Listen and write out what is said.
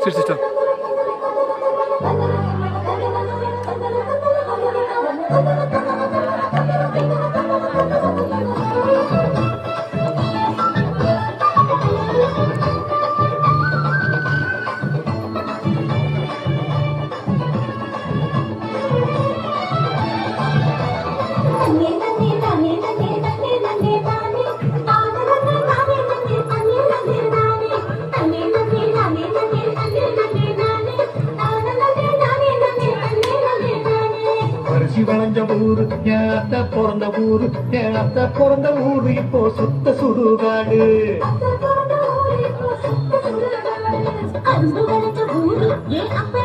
Sit, sister. வளைஞ்ச ஊரு ஏத்த பிறந்த ஊரு ஏத்த பிறந்த ஊரு இப்போ சுத்த சுடுகாடு அன்பு வளர்த்த ஊரு ஏன் அப்ப